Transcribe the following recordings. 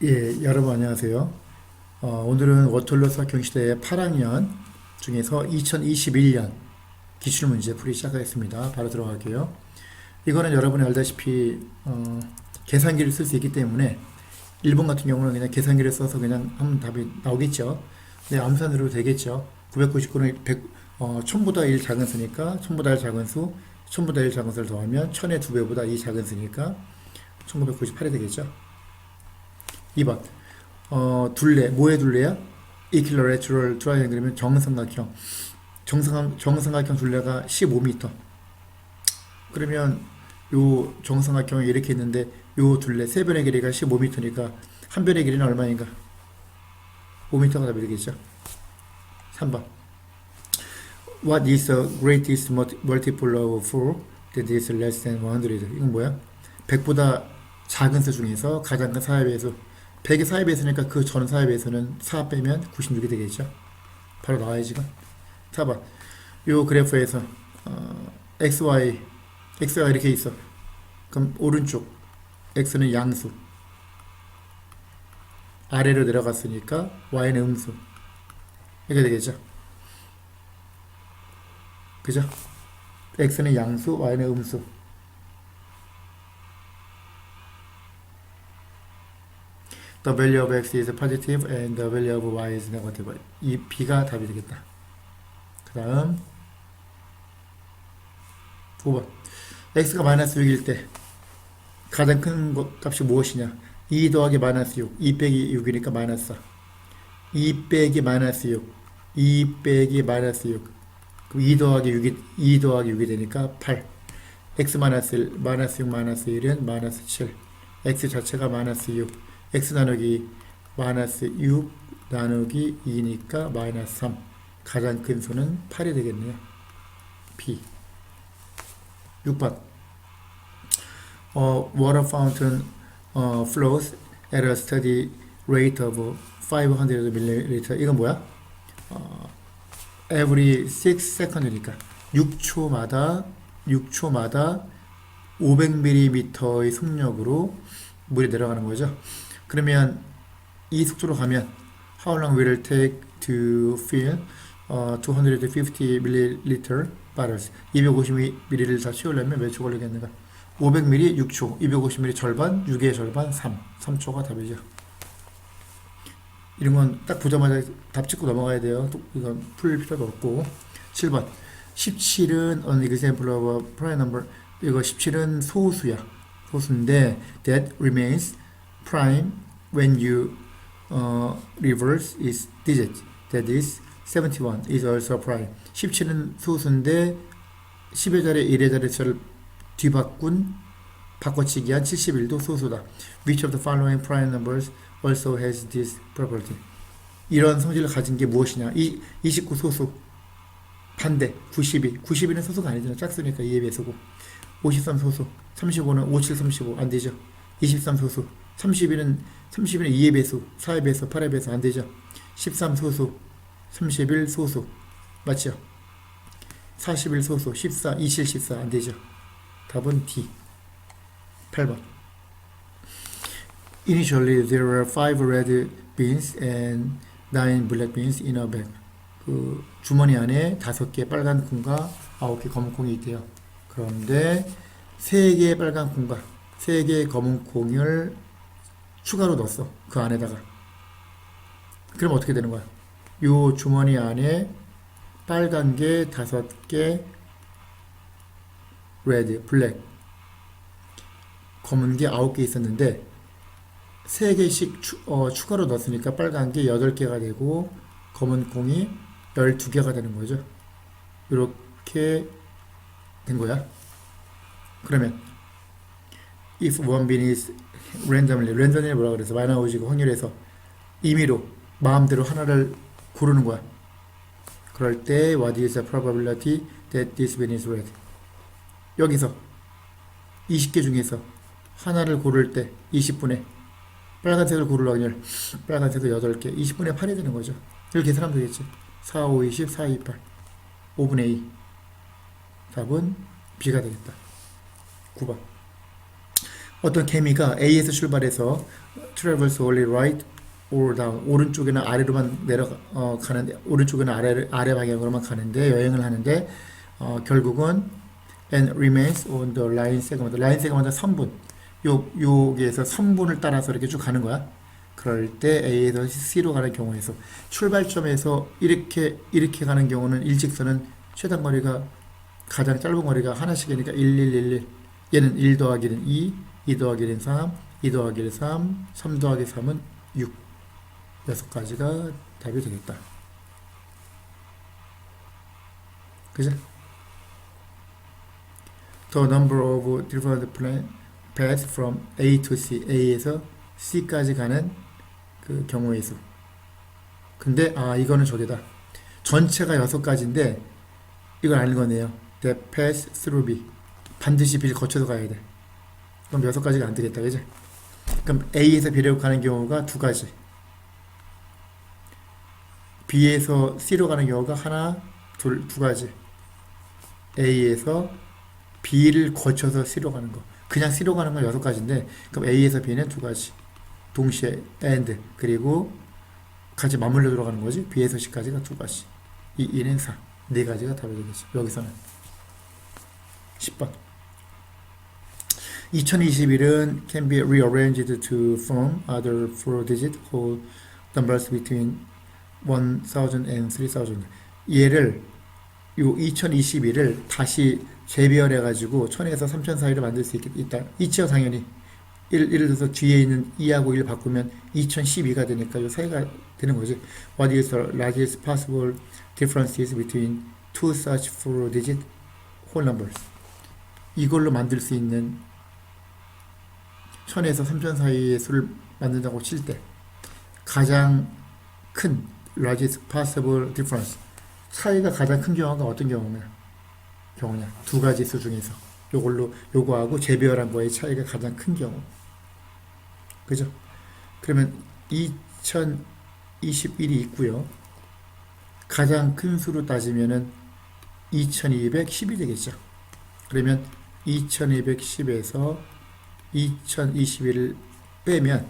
예, 여러분 안녕하세요. 오늘은 워털러 수학경시대 8학년 중에서 2021년 기출문제 풀이 시작하겠습니다. 바로 들어갈게요. 이거는 여러분이 알다시피 계산기를 쓸 수 있기 때문에 1번 같은 경우는 그냥 계산기를 써서 그냥 하면 답이 나오겠죠. 네, 암산으로 되겠죠. 999는 1000보다 1 작은 수니까 1000보다 1 작은 수, 1000보다 1 작은 수를 더하면 1000의 2배보다 2 작은 수니까 1998이 되겠죠. 2번 둘레, 뭐의 둘레야? equilateral triangle이면 정삼각형. 정삼각형 둘레가 15m. 그러면 요 정삼각형이 이렇게 있는데 요 둘레 세 변의 길이가 15m니까 한 변의 길이는 얼마인가? 5m가 답이 되겠죠. 3번 What is the greatest multiple of 4 that is less than 100? 이건 뭐야? 100보다 작은 수 중에서 가장 큰 사의 배수. 100의 사의 배수니까 그 전 사의 배수는 4 빼면 96이 되겠죠. 바로 나와야지 지금. 4번 요 그래프에서 XY 이렇게 있어. 그럼 오른쪽 X는 양수, 아래로 내려갔으니까 Y는 음수. 이렇게 되겠죠. 그죠? X는 양수, Y는 음수. The value of x is positive and the value of y is negative. 이 B가 답이 되겠다. 그 다음 5번 x가 마이너스 6일 때 가장 큰 값이 무엇이냐? 2 더하기 마이너스 6, 2 빼기 6이니까 마이너스 4. 2 빼기 마이너스 6, 2 빼기 마이너스 6. 그럼 2 더하기 6이 되니까 8. x 마이너스 1, 마이너스 6 마이너스 1은 마이너스 7. x 자체가 마이너스 6. x 나누기 마이너스 6 나누기 2니까 마이너스 3. 가장 큰 수는 8이 되겠네요. B. 6번 water fountain flows at a steady rate of 500 ml. 이건 뭐야? every 6 second니까 6초마다 500ml의 속력으로 물이 내려가는 거죠. 그러면 이 속도로 가면 how long will it take to fill 250 ml bottles? 250ml를 다 채우려면 몇 초 걸리겠는가? 500ml 6초, 250ml 절반, 6의 절반 3초가 답이죠. 이런 건 딱 보자마자 답 찍고 넘어가야 돼요. 이건 풀 필요도 없고. 7번 17은 an example of a prime number. 이거 17은 소수야. 소수인데 that remains prime when you reverse its digit. That is 71 is also prime. 17은 소수인데 10의 자리 1의 자리를 바꿔치기 한 71도 소수다. Which of the following prime numbers also has this property? 이런 성질을 가진 게 무엇이냐? 29 소수 반대 92. 92는 소수가 아니잖아. 짝수니까 2의 배수고. 53 소수 35는 57, 35 안 되죠. 23 소수 32는 2의 배수, 4의 배수, 8의 배수 안 되죠. 13 소수 31 소수 맞죠? 41 소수 14, 27, 14 안 되죠. 답은 D. 8번 Initially there were 5 red beans and 9 black beans in a bag. 그 주머니 안에 5개 빨간 콩과 9개 검은 콩이 있대요. 그런데 3개의 빨간 콩과 3개의 검은 콩을 추가로 넣었어. 그 안에다가. 그럼 어떻게 되는 거야? 요 주머니 안에 빨간 게 5개, 레드, 블랙, 검은 게 9개 있었는데 3개씩 추가로 넣었으니까 빨간 게 8개가 되고 검은 콩이 12개가 되는 거죠. 이렇게 된 거야. 그러면 if one bean is randomly 뭐라 그래서 많이 나오지고 확률에서 임의로 마음대로 하나를 고르는 거야. 그럴 때 what is the probability that this bean is red? 여기서 20개 중에서 하나를 고를 때 20분에 빨간색을 고를 확률 빨간색도 8개 20분의 8이 되는 거죠. 이렇게 계산하면 되겠지. 4, 5, 20, 4, 2, 8 5분의 2 답은 B가 되겠다. 9번 어떤 개미가 A에서 출발해서 travels only right or down 오른쪽이나 아래로만 가는데 오른쪽이나 아래 방향으로만 가는데 여행을 하는데 결국은 and remains on the line segment 라인 세그먼트 선분 여기에서 선분을 따라서 이렇게 쭉 가는 거야. 그럴 때 A에서 C로 가는 경우에서 출발점에서 이렇게 가는 경우는 일직선은 최단 거리가 가장 짧은 거리가 하나씩이니까 1, 1, 1, 1 얘는 1 더하기 1은 2, 2 더하기 1은 3, 2 더하기 1은 3, 3 더하기 3은 6 6가지가 답이 되겠다. 그죠? The number of different paths from A to C A에서 C까지 가는 그 경우의 수. 근데 이거는 저기다. 전체가 6가지인데 이걸 아는 거네요. That pass through B. 반드시 B를 거쳐서 가야 돼. 그럼 6가지가 안 되겠다. 그지? 그럼 A에서 B로 가는 경우가 2가지. B에서 C로 가는 경우가 하나, 둘, 2가지. A에서 B를 거쳐서 C로 가는 거. 그냥 C로 가는 건 6가지인데 그럼 A에서 B는 2가지. 동시에 and 그리고 같이 맞물려 들어가는 거지. B에서 C까지가 2가지. 2는 4. 4가지가 답이 되겠죠. 여기서는 10번 2021은 can be rearranged to form other 4-digit whole numbers between 1000 and 3000 얘를 요 2021을 다시 재배열해 가지고 1000에서 3000 사이를 만들 수 있다. 있죠 당연히. 예를 들어서 뒤에 있는 2하고 1 바꾸면 2012가 되니까 요 사이가 되는 거지. What is the largest possible differences between two such 4-digit whole numbers? 이걸로 만들 수 있는 1000에서 3000 사이의 수를 만든다고 칠 때 가장 큰 largest possible difference 차이가 가장 큰 경우가 어떤 경우냐? 2가지 수 중에서 요거하고 재배열한 거의 차이가 가장 큰 경우. 그죠? 그러면 2021이 있고요. 가장 큰 수로 따지면은 2210이 되겠죠. 그러면 2210에서 2021을 빼면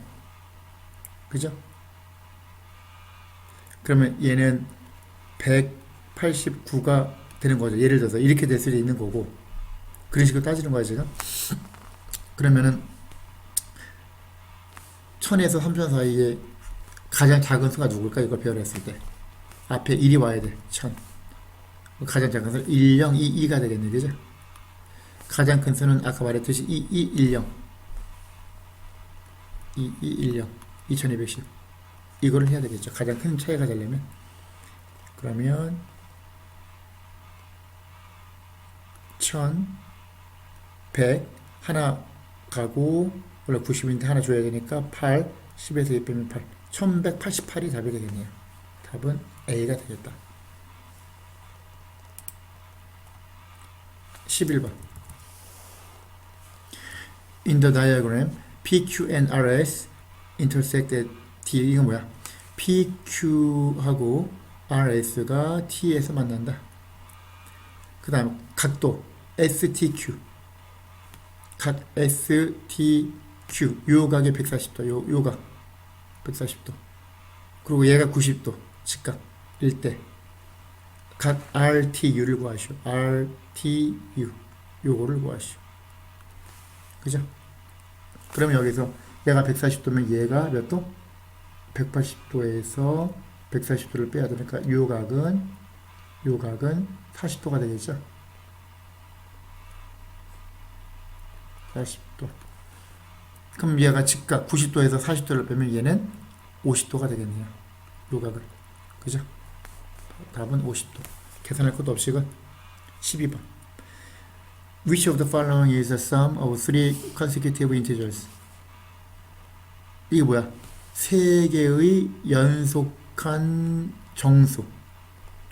그죠? 그러면 얘는 189가 되는 거죠. 예를 들어서 이렇게 될 수도 있는 거고 그런 식으로 따지는 거야 지금. 그러면은 1000에서 3000 사이에 가장 작은 수가 누굴까? 이걸 배열했을 때 앞에 1이 와야 돼. 1000 가장 작은 수는 10, 22가 되겠네. 그죠? 가장 큰 수는 아까 말했듯이 2210 2210 2210 이거를 해야 되겠죠. 가장 큰 차이가 되려면. 그러면 1100 하나 가고 원래 90인데 하나 줘야 되니까 8 10에서 2 빼면 8 1188이 답이 되겠네요. 답은 A가 되겠다. 11번 In the diagram PQ and RS intersect at T. 이건 뭐야? PQ하고 RS가 T에서 만난다. 그 다음 각도 STQ 각 STQ 요 각이 140도 요 각 140도 그리고 얘가 90도 직각 일대 각 RTU를 구하시오. RTU 요거를 구하시오. 그죠? 그러면 여기서 얘가 140도면 얘가 몇 도? 180도에서 140도를 빼야 되니까 요 각은 40도가 되겠죠? 40도. 그럼 얘가 직각 90도에서 40도를 빼면 얘는 50도가 되겠네요. 요 각을. 그죠? 답은 50도. 계산할 것도 없이 이건 12번. Which of the following is the sum of three consecutive integers? 이게 뭐야? 세 개의 연속한 정수.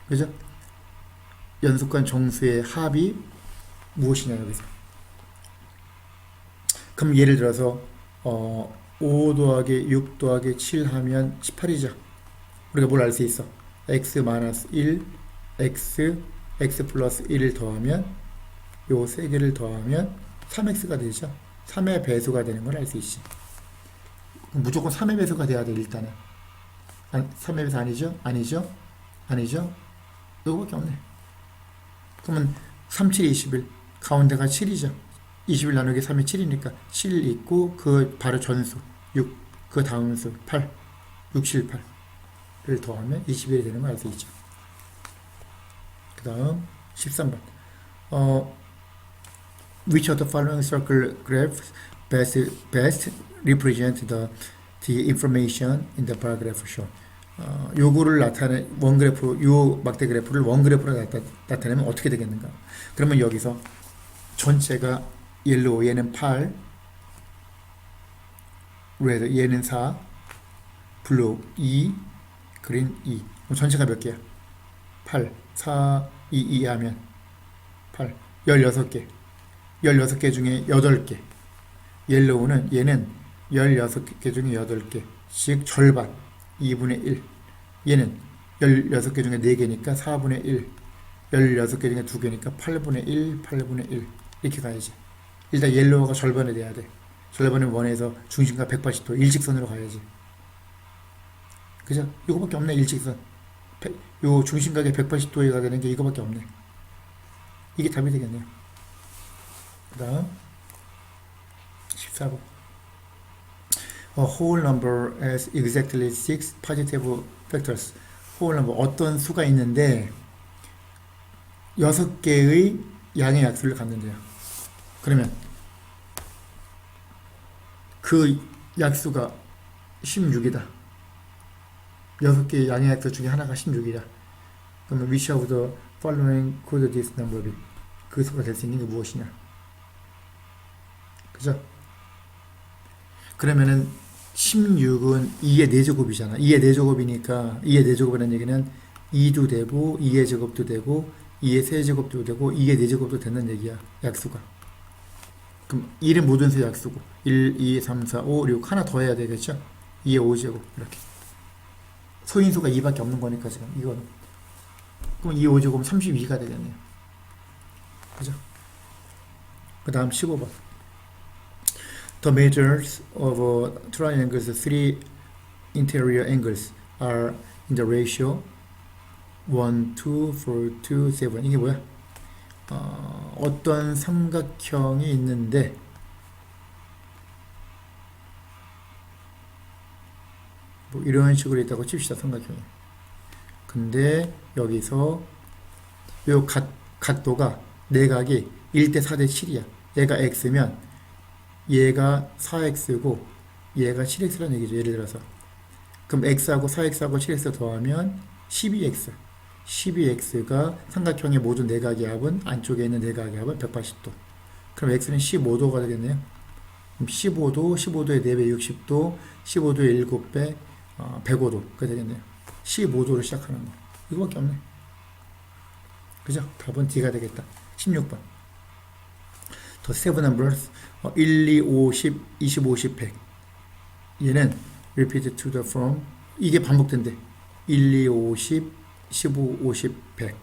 그죠? 연속한 정수의 합이 무엇이냐 여기서. 그럼 예를 들어서 5 더하기 6 더하기 7 하면 18이죠. 우리가 뭘 알 수 있어? x-1 x 플러스 1을 더하면 요 세 개를 더하면 3x가 되죠. 3의 배수가 되는 걸 알 수 있지. 무조건 3의 배수가 돼야 돼, 일단은. 3의 배수 아니죠? 아니죠? 아니죠? 이거밖에 없네. 그러면 3, 7, 21. 가운데가 7이죠. 21 나누기 3이 7이니까 7 있고 그 바로 전수 6, 그 다음 수 8, 6, 7, 8를 더하면 21이 되는 걸 알 수 있죠. 그 다음 13번. Which of the following circle graphs best represent the information in the bar graph shown? 요거를 나타내 원그래프, 요 막대 그래프를 원그래프로 나타내면 어떻게 되겠는가? 그러면 여기서 전체가 옐로우, 얘는 8, 레드, 얘는 4, 블루 2, 그린 2. 그럼 전체가 몇 개야? 8, 4, 2, 2 하면 8, 16개. 16개 중에 8개. 옐로우는 얘는 16개 중에 8개. 즉 절반, 2분의 1. 얘는 16개 중에 4개니까 4분의 1. 16개 중에 2개니까 8분의 1, 8분의 1. 이렇게 가야지. 일단 옐로우가 절반이 돼야 돼. 절반은 원에서 중심각 180도 일직선으로 가야지. 그죠? 이거밖에 없네, 일직선. 요 중심각이 180도가 되는 게 이거밖에 없네. 이게 답이 되겠네요. 그 다음 14번. A whole number has exactly 6 positive factors. whole number, 어떤 수가 있는데 6개의 양의 약수를 갖는데요. 그러면 그 약수가 16이다. 6개의 양의 약수 중에 하나가 16이다. 그러면 which of the following could this number be? 그 수가 될 수 있는 게 무엇이냐? 그죠? 그러면은 16은 2의 4제곱이잖아. 2의 4제곱이니까 2의 4제곱이라는 얘기는 2도 되고 2의 제곱도 되고 2의 세제곱도 되고 2의 4제곱도 되는 얘기야. 약수가. 그럼 1은 모든 수 약수고 1, 2, 3, 4, 5, 6 하나 더 해야 되겠죠? 2의 5제곱 이렇게. 소인수가 2밖에 없는 거니까 지금 이건. 그럼 2의 5제곱은 32가 되겠네요. 그죠? 그 다음 15번. The measures of triangle's three interior angles are in the ratio 1, 2, 4, 2, 7. 이게 뭐야? 어떤 삼각형이 있는데 뭐 이런 식으로 있다고 칩시다. 삼각형이. 근데 여기서 요 각도가 내각이 1대 4대 7이야. 얘가 x면 얘가 4x고 얘가 7x라는 얘기죠. 예를 들어서 그럼 x하고 4x하고 7x 더하면 12x. 12x가 삼각형의 모든 내각의 합은 안쪽에 있는 내각의 합은 180도. 그럼 x는 15도가 되겠네요. 그럼 15도, 15도의 4배 60도, 15도의 7배 105도가 되겠네요. 15도로 시작하는 거. 이거밖에 없네. 그죠? 답은 D가 되겠다. 16번. The seven numbers 1, 2, 5, 10, 20, 50, 100. 얘는 repeat to the form. 이게 반복된대. 1, 2, 5, 10, 15, 50, 100.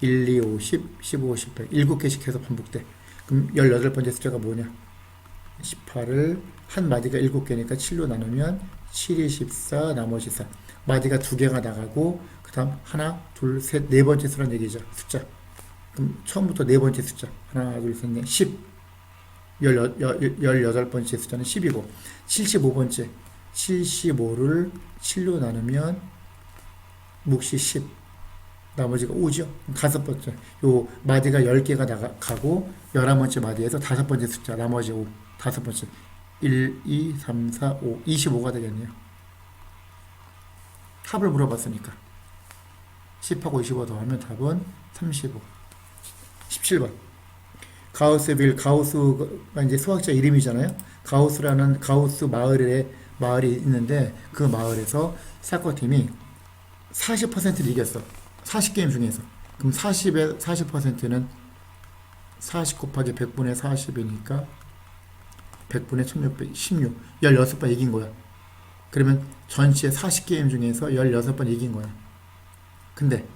1, 2, 5, 10, 15, 50, 100. 7개씩 해서 반복돼. 그럼 18번째 숫자가 뭐냐? 18을 한 마디가 7개니까 7로 나누면 7이 14, 나머지 4. 마디가 2개가 나가고 그 다음 하나, 둘, 셋, 네 번째 수란 얘기죠. 숫자. 그럼 처음부터 네 번째 숫자. 하나, 둘, 셋, 넷, 10. 18번째 숫자는 10이고 75번째 75를 7로 나누면 몫이 10 나머지가 5죠. 다섯 번째 요 마디가 10개가 나가고 11번째 마디에서 다섯 번째 숫자 나머지 5 다섯 번째 1, 2, 3, 4, 5 25가 되겠네요. 합을 물어봤으니까 10하고 25 더하면 답은 35. 17번. 가우스빌, 가우스가 이제 수학자 이름이잖아요. 가우스라는 가우스 마을이 있는데 그 마을에서 사커팀이 40%를 이겼어. 40게임 중에서. 그럼 40의 40%는 40 곱하기 100분의 40이니까 100분의 1600, 16, 16번 이긴 거야. 그러면 전체 40게임 중에서 16번 이긴 거야. 근데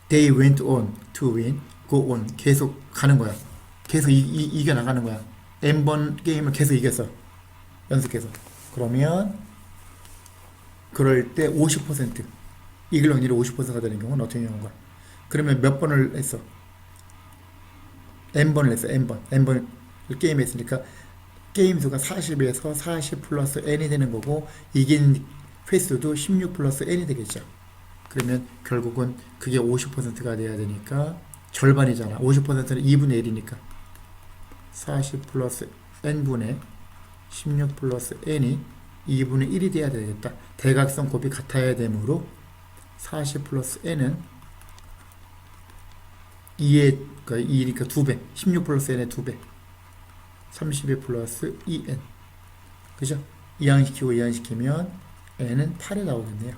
they went on to win, go on. 계속 가는 거야. 계속 이겨나가는 거야. n번 게임을 계속 이겼어. 연속해서. 그러면 그럴 때 50% 이길 확률이 50%가 되는 경우는 어떤 경우인가? 그러면 몇 번을 했어? n번을 했어. n번을 게임 했으니까 게임 수가 40에서 40 플러스 n이 되는 거고 이긴 횟수도 16 플러스 n이 되겠죠. 그러면 결국은 그게 50%가 돼야 되니까 절반이잖아. 50%는 2분의 1이니까 40 플러스 n분의 16 플러스 n이 2분의 1이 돼야 되겠다. 대각선 곱이 같아야 되므로 40 플러스 n은 2의, 그러니까 2니까 2배, 16 플러스 n의 2배, 32 플러스 2n. 그죠? 이항시키고 이항시키면 n은 8이 나오겠네요.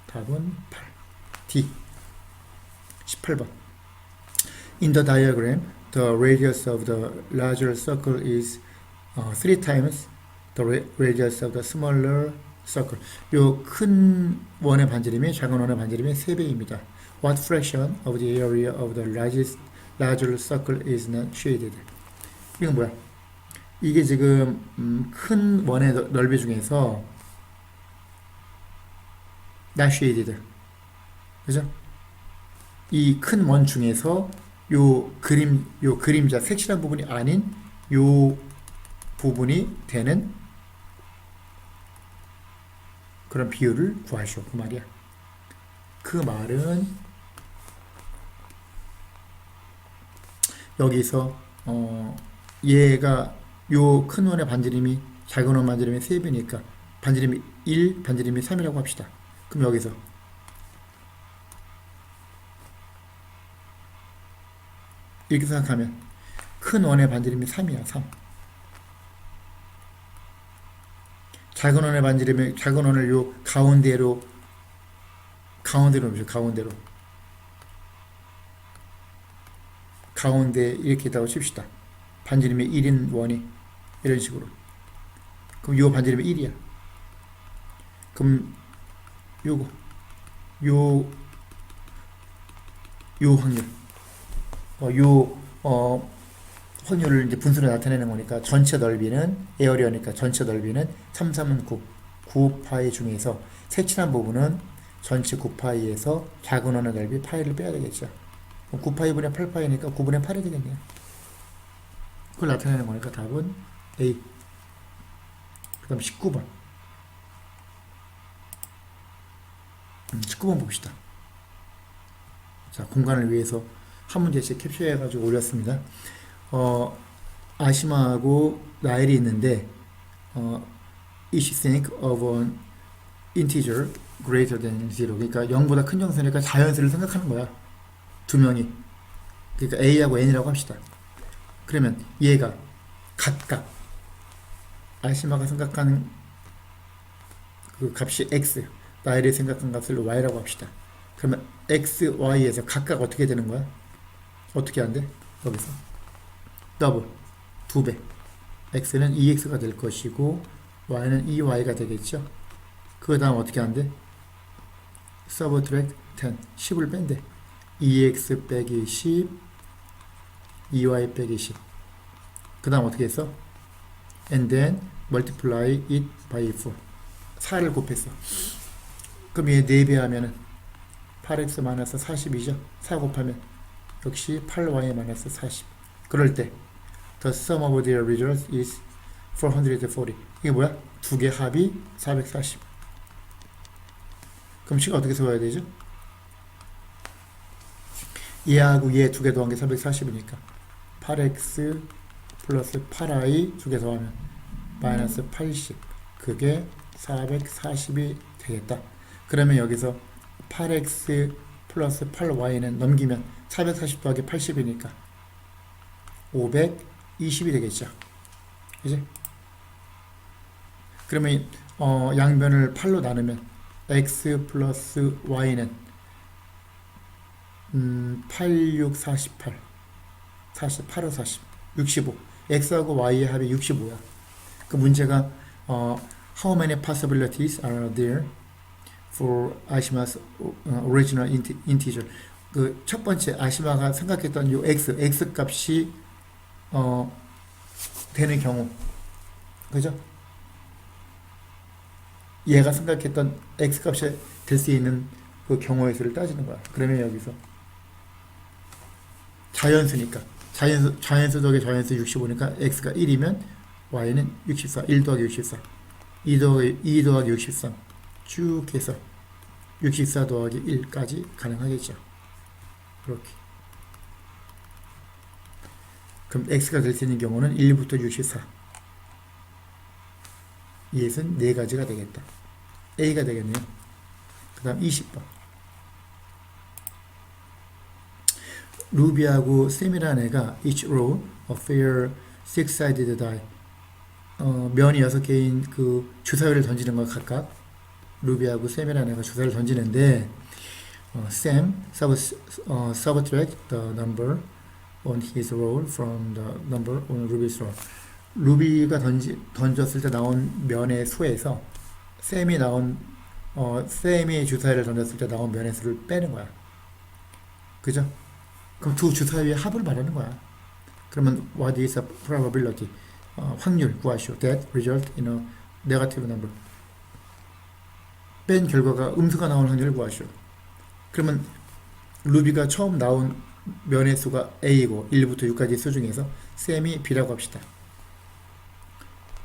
답은 8. D. 18번. In the diagram, the radius of the larger circle is 3 times the radius of the smaller circle. 요 큰 원의 반지름이 작은 원의 반지름의 3배입니다. What fraction of the area of the larger circle is not shaded? 이건 뭐야? 이게 지금 큰 원의 넓이 중에서 not shaded. 그죠? 이 큰 원 중에서 요 그림자 색칠한 부분이 아닌 요 부분이 되는 그런 비율을 구하시오. 그 말이야. 그 말은 여기서 얘가 요 큰 원의 반지름이 작은 원 반지름의 3배니까 반지름이 1, 반지름이 3이라고 합시다. 그럼 여기서 이렇게 생각하면 큰 원의 반지름이 3이야. 3. 작은 원의 반지름이 작은 원을 요 가운데로 놓으죠. 가운데 이렇게 있다고 칩시다. 반지름이 1인 원이 이런 식으로. 그럼 요 반지름이 1이야. 그럼 요거 요 확률 확률을 이제 분수로 나타내는 거니까 전체 넓이는 에어리어니까 전체 넓이는 3, 3은 9 9파이 중에서 색칠한 부분은 전체 9파이에서 작은 원의 넓이 파이를 빼야 되겠죠. 9파이분의 8파이니까 9분의 8이 되겠네요. 그걸 나타내는 거니까 답은 A. 그 다음 19번 19번 봅시다. 자, 공간을 위해서 한 문제씩 캡처해가지고 올렸습니다. 아시마하고 나일이 있는데 you should think of an integer greater than 0. 그러니까 0보다 큰 정수니까 자연수를 생각하는 거야. 두 명이. 그러니까 A하고 N이라고 합시다. 그러면 얘가 각각 아시마가 생각하는 그 값이 X, 나일이 생각한 값을 Y라고 합시다. 그러면 X, Y에서 각각 어떻게 되는 거야? 어떻게 한대? 여기서 더블 2배 x는 2x가 될 것이고 y는 2y가 되겠죠. 그 다음 어떻게 한대? subtract 10 10을 뺀대. 2x 빼기 10 2y 빼기 10. 그 다음 어떻게 했어? and then multiply it by 4 4를 곱했어. 그럼 얘 4배 하면은 8x 마이너스 40이죠. 4 곱하면 역시 8y 40. 그럴 때 the sum of their results is 440. 이게 뭐야? 두 개 합이 440. 그럼 식을 어떻게 세워야 되죠? 얘하고 얘 두 개 더한 게 440이니까 8x 플러스 8y 두 개 더하면 마이너스 80. 그게 440이 되겠다. 그러면 여기서 8x 플러스 8y는 넘기면 440 더하기 80이니까 520이 되겠죠. 그지? 그러면 양변을 8로 나누면 x 플러스 y는 8, 6, 48 8, 5, 40 65. x하고 y의 합이 65야. 그 문제가 how many possibilities are there for Ashima's original integer. 그 첫 번째 아시마가 생각했던 요 x 값이 되는 경우, 그죠? 얘가 생각했던 x값이 될 수 있는 그 경우의 수를 따지는 거야. 그러면 여기서 자연수니까 자연수 더하기 자연수 65니까 x가 1이면 y는 64, 1 더하기 64, 2 더하기 63 쭉 해서 64 더하기 1까지 가능하겠죠. 이렇게. 그럼 x가 될 수 있는 경우는 1부터 64. 이것은 네 가지가 되겠다. a가 되겠네요. 그 다음 20번. 루비하고 샘이라는 애가 each row a fair six-sided die. 면이 6개인 그 주사위를 던지는 걸 각각 루비하고 샘이라는 애가 주사위를 던지는데 Sam subtract the number on his roll from the number on Ruby's roll. 루비가 던졌을 때 나온 면의 수에서 샘이 주사위를 던졌을 때 나온 면의 수를 빼는 거야. 그죠? 그럼 두 주사위의 합을 말하는 거야. 그러면 what is the probability? 확률 구하시오. That result in a negative number. 뺀 결과가 음수가 나오는 확률을 구하시오. 그러면 루비가 처음 나온 면의 수가 a이고 1부터 6까지 수 중에서 샘이 b라고 합시다.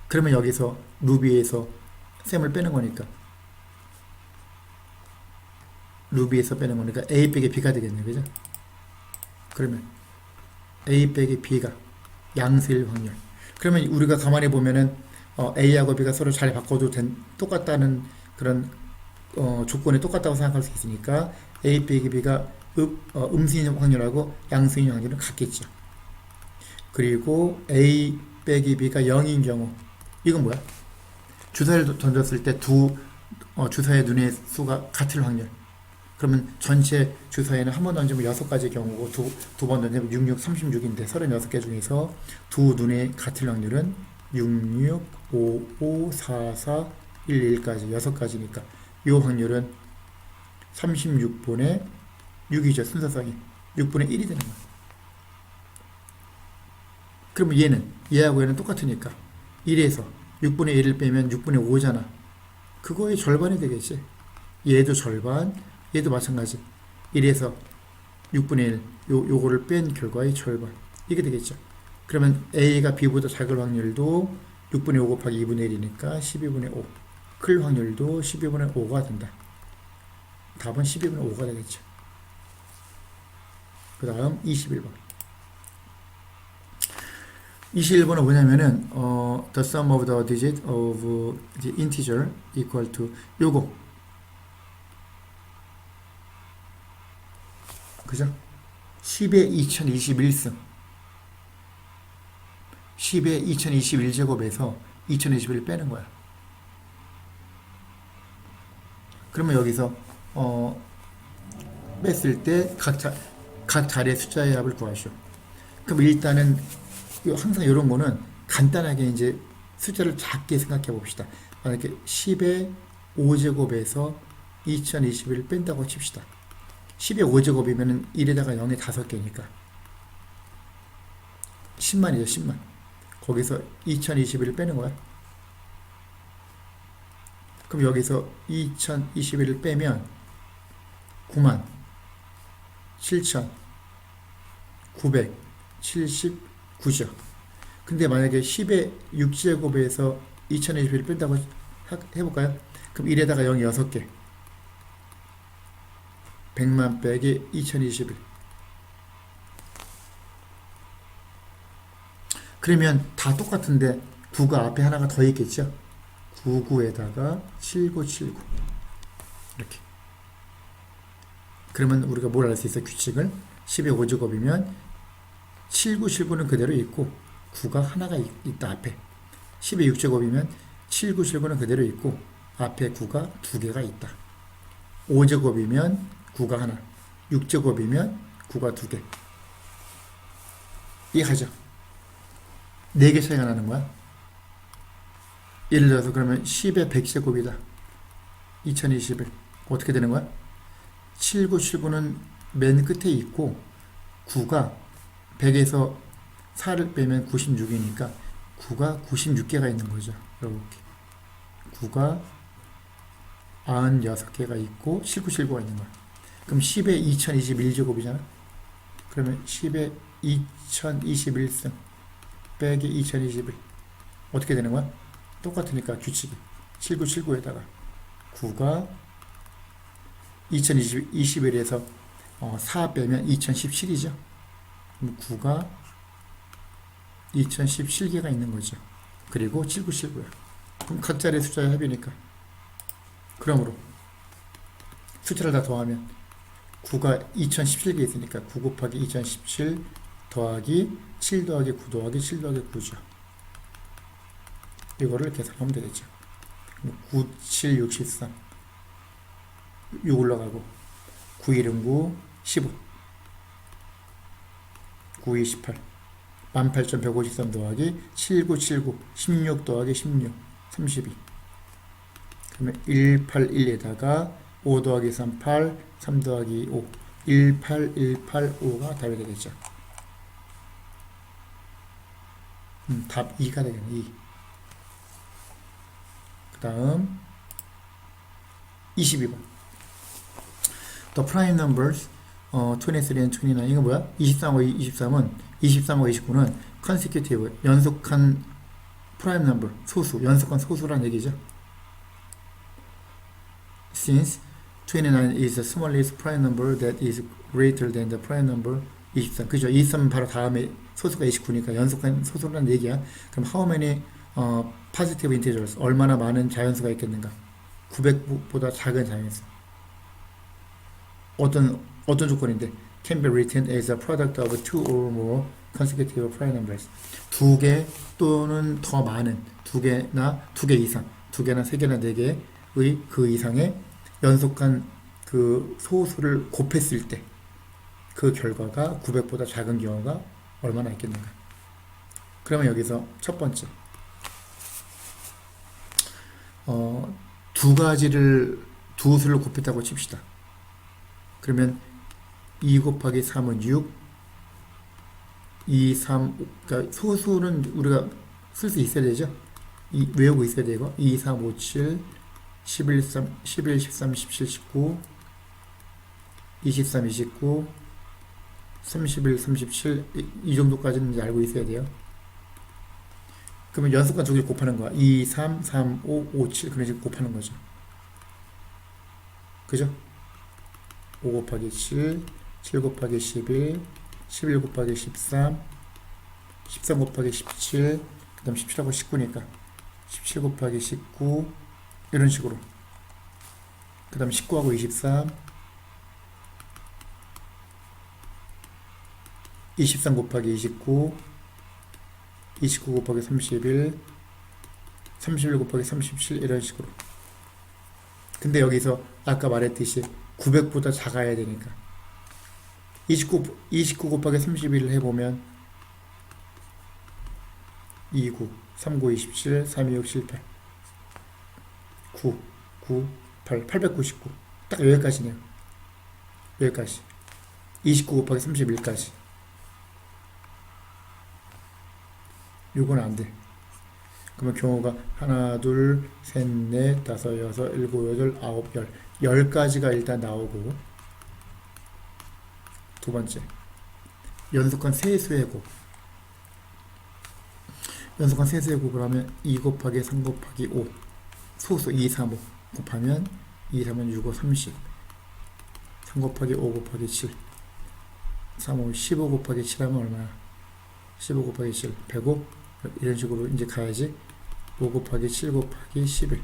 그러면 여기서 루비에서 샘을 빼는 거니까 루비에서 빼는 거니까 a 빼기 b가 되겠네요. 그죠? 그러면 a 빼기 b가 양수일 확률. 그러면 우리가 가만히 보면은 a하고 b가 서로 잘 바꿔도 똑같다는 그런 조건이 똑같다고 생각할 수 있으니까 a 빼기 b가 음수인 확률하고 양수인 확률은 같겠죠. 그리고 a 빼기 b가 0인 경우 이건 뭐야? 주사위를 던졌을 때 주사위 눈의 수가 같을 확률. 그러면 전체 주사위는 한 번 던지면 6가지 경우고 두 번 던지면 66, 36인데 36개 중에서 두 눈의 같을 확률은 66, 55, 44, 11까지 6가지니까 이 확률은 36분의 6이죠. 순서상이 6분의 1이 되는 거야. 그러면 얘하고 얘는 똑같으니까 1에서 6분의 1을 빼면 6분의 5잖아. 그거의 절반이 되겠지. 얘도 절반, 얘도 마찬가지. 1에서 6분의 1, 요거를 뺀 결과의 절반. 이게 되겠죠. 그러면 A가 B보다 작을 확률도 6분의 5 곱하기 2분의 1이니까 12분의 5. 클 확률도 12분의 5가 된다. 답은 12분의 5가 되겠죠. 그 다음 21번. 21번은 뭐냐면은 the sum of the digit of the integer equal to 요거 그죠? 10의 2021승 10의 2021제곱에서 2021을 빼는 거야. 그러면 여기서 뺐을 때 각 자리의 숫자의 합을 구하시오. 그럼 일단은 항상 이런 거는 간단하게 이제 숫자를 작게 생각해 봅시다. 만약에 10의 5제곱에서 2021을 뺀다고 칩시다. 10의 5제곱이면 1에다가 0의 5개니까 10만이죠. 10만. 거기서 2021을 빼는 거야. 그럼 여기서 2021을 빼면 9만 7,979죠. 근데 만약에 10의 6제곱에서 2021을 뺀다고 해볼까요? 그럼 1에다가 0이 6개. 100만 빼기 2021. 그러면 다 똑같은데 9가 앞에 하나가 더 있겠죠? 99에다가 7979 이렇게. 그러면 우리가 뭘 알 수 있어? 규칙을 10의 5제곱이면 7979는 그대로 있고 9가 하나가 있다 앞에. 10의 6제곱이면 7979는 그대로 있고 앞에 9가 2개가 있다. 5제곱이면 9가 하나, 6제곱이면 9가 2개. 이해가죠? 4개 차이가 나는 거야. 예를 들어서 그러면 10의 100제곱이다. 2021 어떻게 되는 거야? 7979는 맨 끝에 있고 9가 100에서 4를 빼면 96이니까 9가 96개가 있는 거죠. 이렇게 9가 96개가 있고 7979가 있는 거야. 그럼 10의 2021제곱이잖아. 그러면 10의 2021승 빼기 2021 어떻게 되는 거야? 똑같으니까 규칙이 7979에다가 9가 2021에서 4 빼면 2017이죠. 그럼 9가 2017개가 있는 거죠. 그리고 7979야. 그럼 각자의 숫자의 합이니까. 그러므로 숫자를 다 더하면 9가 2017개 있으니까 9 곱하기 2017 더하기 7 더하기 9 더하기 7 더하기 9죠. 이거를 계산하면 되겠죠. 9, 7, 63 6 올라가고 9, 1은 9, 15 9, 28 18,153 더하기 7979 16 더하기 16 32 그러면 181에다가 5 더하기 3 8 3 더하기 5 18185가 답이 되겠죠. 답 2가 되겠네. 2. 그 다음 22번 The prime numbers 23 and 29 이거 뭐야? 23하고 23은 23하고 29는 consecutive 연속한 prime number 소수 연속한 소수란 얘기죠. Since 29 is the smallest prime number that is greater than the prime number 23 그죠? 23은 바로 다음에 소수가 29니까 연속한 소수란 얘기야. 그럼 how many positive integers 얼마나 많은 자연수가 있겠는가? 900보다 작은 자연수. 어떤 조건인데 can be written as a product of two or more consecutive prime numbers. 두 개 또는 더 많은 두 개 이상, 두 개나 세 개나 네 개의 그 이상의 연속한 그 소수를 곱했을 때 그 결과가 900보다 작은 경우가 얼마나 있겠는가? 그러면 여기서 첫 번째 두 수를 곱했다고 칩시다. 그러면 2 곱하기 3은 6 2, 3, 그러니까 소수는 우리가 쓸 수 있어야 되죠. 외우고 있어야 되고 2, 3, 5, 7 11, 13, 17, 19 23, 29 31, 37 이 정도까지는 이제 알고 있어야 돼요. 그러면 연속과 두 개 곱하는 거야. 2, 3, 3, 5, 5, 7 그런 식으로 곱하는 거죠. 그죠? 5 곱하기 7 7 곱하기 11 11 곱하기 13 13 곱하기 17 그 다음 17하고 19니까 17 곱하기 19 이런 식으로 그 다음 19하고 23 23 곱하기 29 29 곱하기 31 31 곱하기 37 이런 식으로. 근데 여기서 아까 말했듯이 900보다 작아야 되니까 29 곱하기 31을 해보면 29 39 27 32 6 78 9 9 8 899 딱 여기까지네요. 여기까지 29 곱하기 31까지 요건 안돼. 그러면 경우가 하나 둘 셋 넷 다섯 여섯 일곱 여덟 아홉 열 10가지가 일단 나오고 두 번째 연속한 세수의 곱 연속한 세수의 곱을 하면 2 곱하기 3 곱하기 5 소수 2, 3, 5 곱하면 2, 3은 6, 5, 30 3 곱하기 5 곱하기 7 3, 5, 15 곱하기 7 하면 얼마야? 15 곱하기 7 105 이런 식으로 이제 가야지. 5 곱하기 7 곱하기 11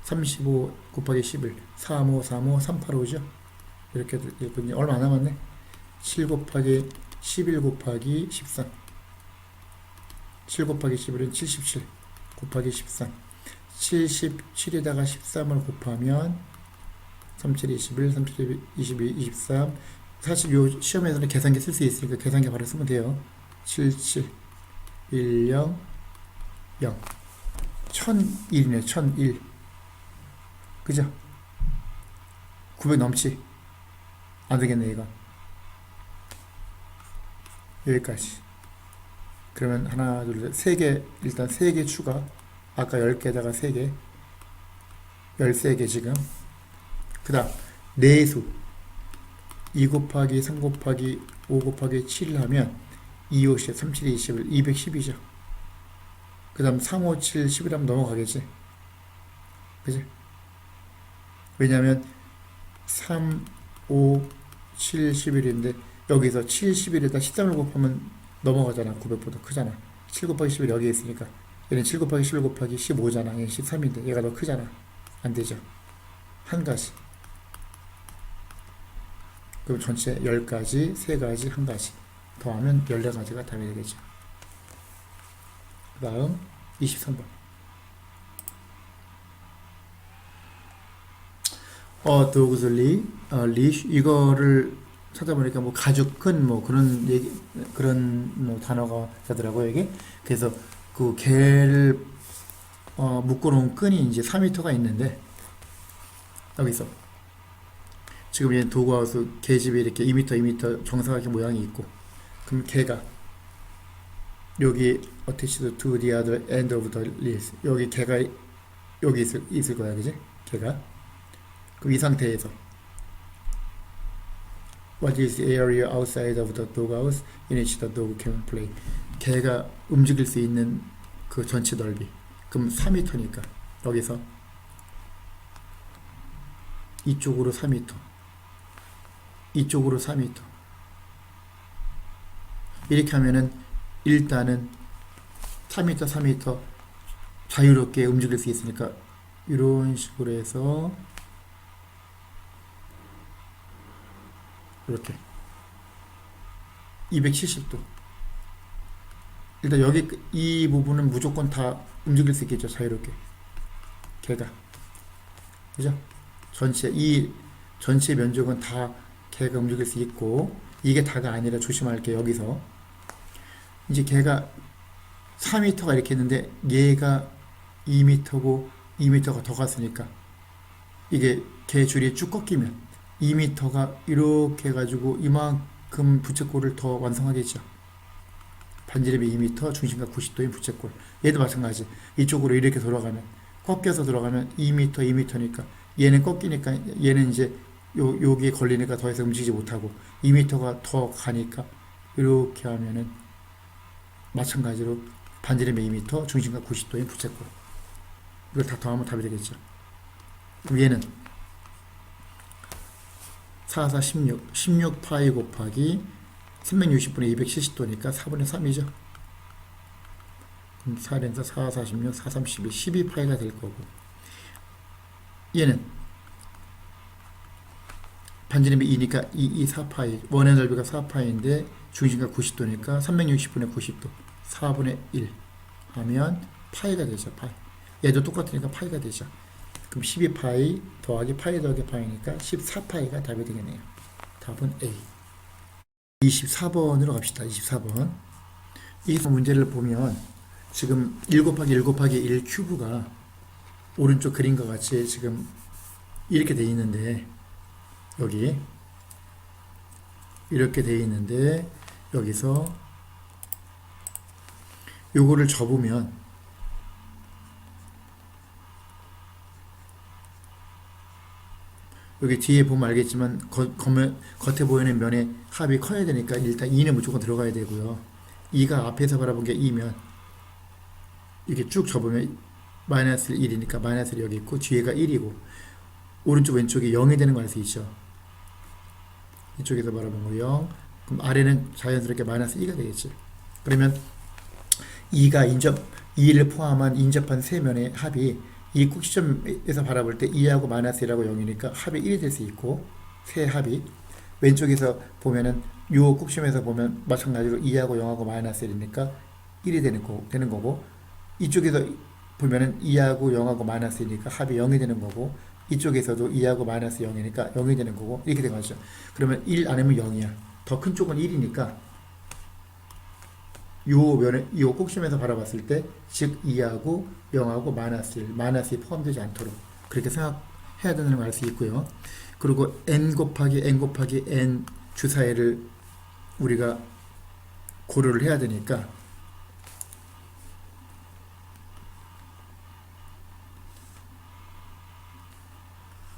35 곱하기 11 35 35 385죠. 이렇게 됐군요. 얼마 안 남았네. 7 곱하기 11 곱하기 13 7 곱하기 11은 77 곱하기 13 77에다가 13을 곱하면 37, 21, 37, 22, 23 사실 요 시험에서는 계산기 쓸 수 있으니까 계산기 바로 쓰면 돼요. 77 10 0 1001이네. 1001 그죠? 900 넘지? 안되겠네 이거. 여기까지 그러면 하나, 둘, 셋, 세 개, 일단 세 개 추가. 아까 10개에다가 세 개, 13개 지금. 그 다음, 내수. 2 곱하기 3 곱하기 5 곱하기 7을 하면 2, 5, 10, 3, 7, 21, 210이죠. 그 다음 3, 5, 7, 10을 하면 넘어가겠지. 그지? 왜냐면 3, 5, 7, 11인데 여기서 7, 11에다 13을 곱하면 넘어가잖아. 900보다 크잖아. 7 곱하기 11 여기 있으니까 얘는 7 곱하기 11 곱하기 15잖아. 얘는 13인데 얘가 더 크잖아. 안 되죠. 한 가지. 그럼 전체 10가지, 3가지, 1가지 더하면 14가지가 답이 되겠죠. 그 다음 23번. 도그슬리, 리쉬, 이거를 찾아보니까 뭐 가죽 끈 뭐 그런 얘기, 그런 뭐 단어가 되더라고요, 이게. 그래서 그 개를 묶어놓은 끈이 이제 4m가 있는데, 여기서 지금 얘 도그하우스 개집이 이렇게 2m, 2m 정사각형 모양이 있고, 그럼 개가 여기 attached to the other end of the leaves, 여기 개가 여기 있을 거야, 그지? 개가. 그럼 이 상태에서 What is the area outside of the doghouse in which the dog can play? 개가 움직일 수 있는 그 전체 넓이. 그럼 4m니까 여기서 이쪽으로 4m, 이쪽으로 4m. 이렇게 하면은 일단은 4m, 4m 자유롭게 움직일 수 있으니까 이런 식으로 해서 이렇게 270도. 일단 여기 이 부분은 무조건 다 움직일 수 있겠죠. 자유롭게 개가. 그죠? 이 전체 면적은 다 개가 움직일 수 있고, 이게 다가 아니라 조심할 게 여기서 이제 개가 4m가 이렇게 있는데 얘가 2m고 2m가 더 갔으니까 이게 개 줄이 쭉 꺾이면 2m가 이렇게 해가지고 이만큼 부채꼴을 더 완성하겠죠. 반지름이 2m, 중심각 90도인 부채꼴. 얘도 마찬가지. 이쪽으로 이렇게 돌아가면, 꺾여서 들어가면 2m, 2m니까 얘는 꺾이니까 얘는 이제 여기에 걸리니까 더 이상 움직이지 못하고 2m가 더 가니까 이렇게 하면은 마찬가지로 반지름이 2m, 중심각 90도인 부채꼴. 이걸 다 더하면 답이 되겠죠. 그럼 얘는 4, 4, 16, 16파이 곱하기 360분의 270도니까 4분의 3이죠. 그럼 4렌서 4, 46, 4, 32, 12파이가 될 거고, 얘는 반지름이 2니까 2, 4파이, 원의 넓이가 4파이인데 중심각 90도니까 360분의 90도 4분의 1 하면 파이가 되죠. 파이. 얘도 똑같으니까 파이가 되죠. 그럼 12파이 더하기 파이 더하기 파이니까 14파이가 답이 되겠네요. 답은 A. 24번으로 갑시다. 24번. 이 문제를 보면 지금 1 곱하기 1 곱하기 1 큐브가 오른쪽 그림과 같이 지금 이렇게 돼 있는데, 여기 이렇게 돼 있는데 여기서 요거를 접으면 여기 뒤에 보면 알겠지만 겉에 보이는 면의 합이 커야 되니까 일단 2는 무조건 들어가야 되고요. 2가 앞에서 바라본 게 2면 이렇게 쭉 접으면 마이너스 1이니까 마이너스 1이 여기 있고 뒤에가 1이고 오른쪽 왼쪽이 0이 되는 거 알 수 있죠. 이쪽에서 바라본 거 0. 그럼 아래는 자연스럽게 마이너스 2가 되겠지. 그러면 2를 포함한 인접한 세 면의 합이 이 꼭지점에서 바라볼 때 2하고 마이너스 1하고 0이니까 합이 1이 될 수 있고, 세 합이 왼쪽에서 보면은 요 꼭지점에서 보면 마찬가지로 2하고 0하고 마이너스 1이니까 1이 되는 거고, 이쪽에서 보면은 2하고 0하고 마이너스 1이니까 합이 0이 되는 거고, 이쪽에서도 2하고 마이너스 0이니까 0이 되는 거고, 이렇게 된 거죠. 그러면 1 아니면 0이야. 더 큰 쪽은 1이니까 요 꼭지점에서 바라봤을 때, 즉 2하고 0하고 마이너스 1, 마이너스 2 포함되지 않도록 그렇게 생각해야 되는 걸 알 수 있고요. 그리고 n 곱하기 n 주사위를 우리가 고려를 해야 되니까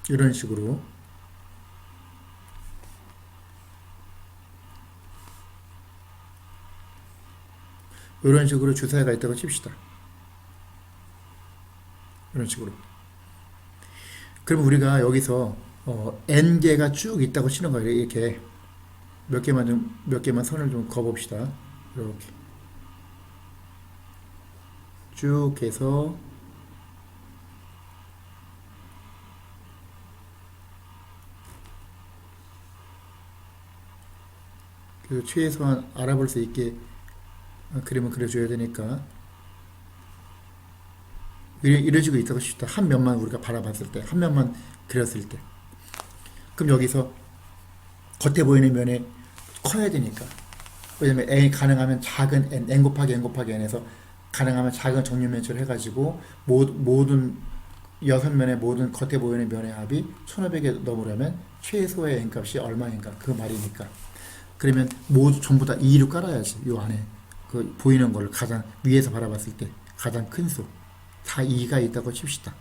이런 식으로 주사위가 있다고 칩시다. 이런 식으로. 그럼 우리가 여기서 n개가 쭉 있다고 치는 거예요. 이렇게 몇 개만 선을 좀 그어봅시다. 이렇게 쭉 해서 그 최소한 알아볼 수 있게 그림을 그려줘야 되니까 이런 식으로 있다고 칩시다. 한 면만 우리가 바라봤을 때, 한 면만 그렸을 때. 그럼 여기서 겉에 보이는 면에 커야 되니까. 왜냐면 n 가능하면 작은 n 곱하기 n 곱하기 n에서 가능하면 작은 정육면체를 해가지고 모든 6면의 모든 겉에 보이는 면의 합이 1500에 넘으려면 최소의 n 값이 얼마인가 그 말이니까. 그러면 모두 전부 다 2로 깔아야지. 요 안에 그 보이는 걸 가장 위에서 바라봤을 때 가장 큰 수. 다 2가 있다고 칩시다.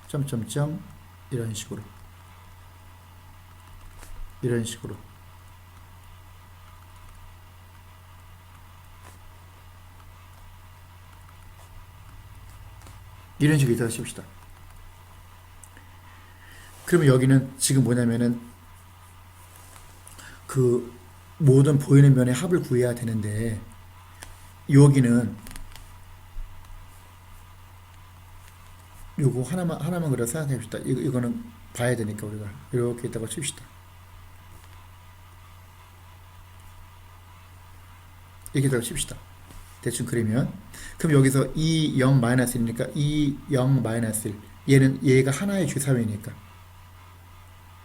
점점점 이런 식으로 이런 식으로 있다고 칩시다. 그러면 여기는 지금 뭐냐면은 그 모든 보이는 면의 합을 구해야 되는데 여기는 요거 하나만 그려 생각해 봅시다. 이거는 봐야 되니까 우리가 이렇게 있다고 칩시다. 이렇게 있다고 칩시다. 대충 그리면 그럼 여기서 2, 0, 마이너스 1이니까 2, 0, 마이너스 1 얘가 하나의 주사위니까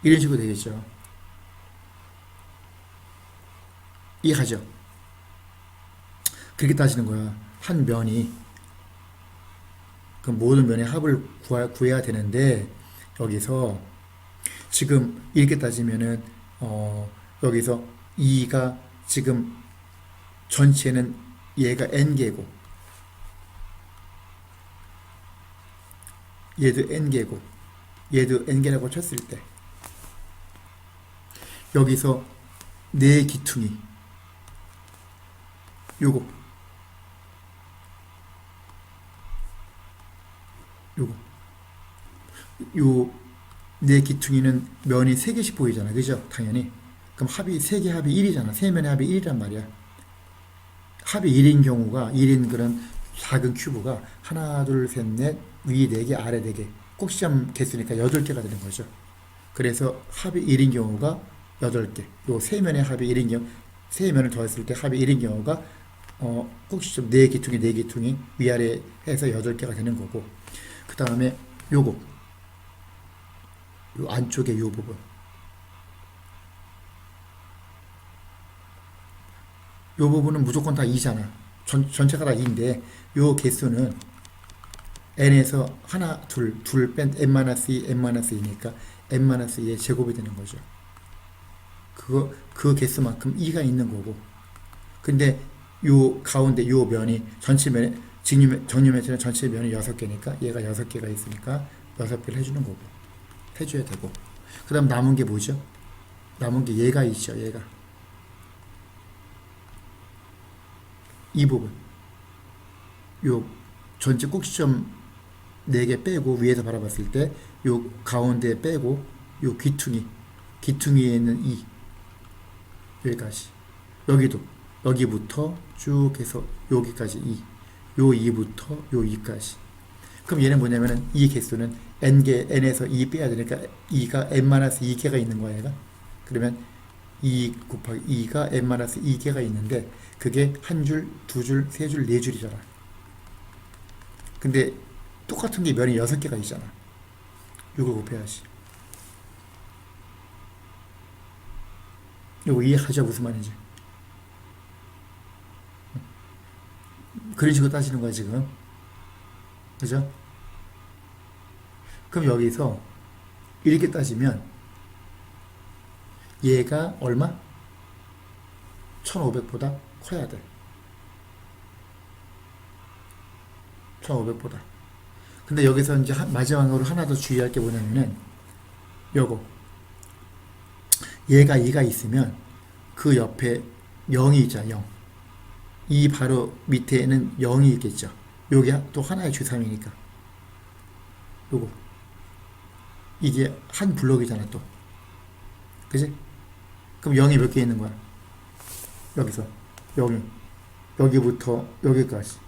이런 식으로 되겠죠. 이해하죠? 그렇게 따지는 거야. 한 면이 그 모든 면의 합을 구해야 되는데 여기서 지금 이렇게 따지면은 여기서 2가 지금 전체는 얘가 n개고 얘도 n개고 얘도 n개라고 쳤을 때 여기서 네 기퉁이 요거 요 네 기퉁이는 면이 3개씩 보이잖아. 그죠? 당연히. 그럼 합이 3개 합이 1이잖아. 3면의 합이 1이란 말이야. 합이 1인 경우가 1인 그런 작은 큐브가 하나, 둘, 셋, 넷, 위 4개, 아래 4개. 꼭지점 개수니까 8개가 되는 거죠. 그래서 합이 1인 경우가 8개. 요 3면의 합이 1인 경우 3면을 더했을 때 합이 1인 경우가 꼭지점 4기퉁이 4기퉁이 위아래 해서 8개가 되는 거고 그 다음에 요거 요 안쪽에 요 부분 요 부분은 무조건 다 2잖아. 전체가 다 2인데 요 개수는 n에서 하나 둘 뺀 n-2 n-2니까 n-2의 제곱이 되는 거죠. 그 개수만큼 2가 있는 거고 근데 요 가운데 요 면이 전체 면에 정육면체는 전체 면이 6개니까 얘가 6개가 있으니까 6배를 해주는 거고 해줘야 되고 그 다음 남은 게 뭐죠? 남은 게 얘가 있죠. 얘가 이 부분 요 전체 꼭지점 4개 빼고 위에서 바라봤을 때 요 가운데 빼고 요 귀퉁이에 있는 2 여기까지 여기부터 쭉 해서 여기까지 2 요 2부터 요 2까지 그럼 얘는 뭐냐면은 이 개수는 n에서 2 빼야 되니까 2가 n-2개가 있는 거야 얘가. 그러면 2 곱하기 2가 n-2개가 있는데 그게 한 줄, 두 줄, 세 줄, 네 줄이잖아. 근데 똑같은 게 면이 6개가 있잖아. 이걸 곱해야지. 이거 이해하죠? 무슨 말인지. 그런 식으로 따지는 거야 지금. 그죠? 그럼 여기서 이렇게 따지면 얘가 얼마? 1500보다 커야 돼. 1500보다. 근데 여기서 이제 마지막으로 하나 더 주의할 게 뭐냐면은 요거 얘가 2가 있으면 그 옆에 0이 있잖아. 0. 이 바로 밑에는 0이 있겠죠. 요게 또 하나의 주3이니까 요거 이게 한 블록이잖아 또. 그지? 그럼 0이 몇 개 있는 거야? 여기서 여기부터 여기까지